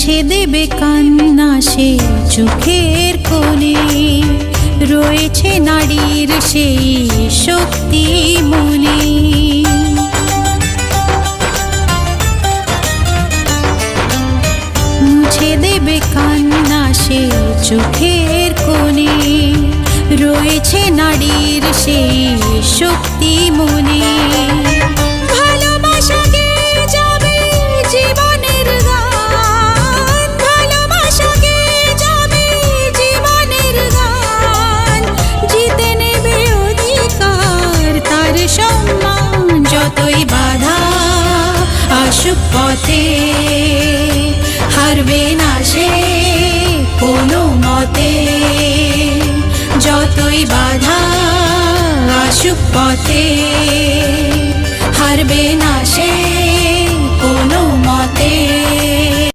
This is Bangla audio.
মুছে দেবে কান্না সে চোখের কোণে, রয়েছে নারীর সেই শক্তি মনে। মুছে দেবে কান্না সে চোখের কোণে, রয়েছে নারীর সেই শক্তি মনে। ভালোবাসা গেয়ে যাবে জীবনের গান, ভালোবাসা গেয়ে যাবে জীবনের গান, জিতে নেবে অধিকার তার সম্মান। যতই বাধা আসুক পথে, হারবে না সে কোনো মতে। যতই বাধা আসুক পথে, হারবে না সে কোনো মতে।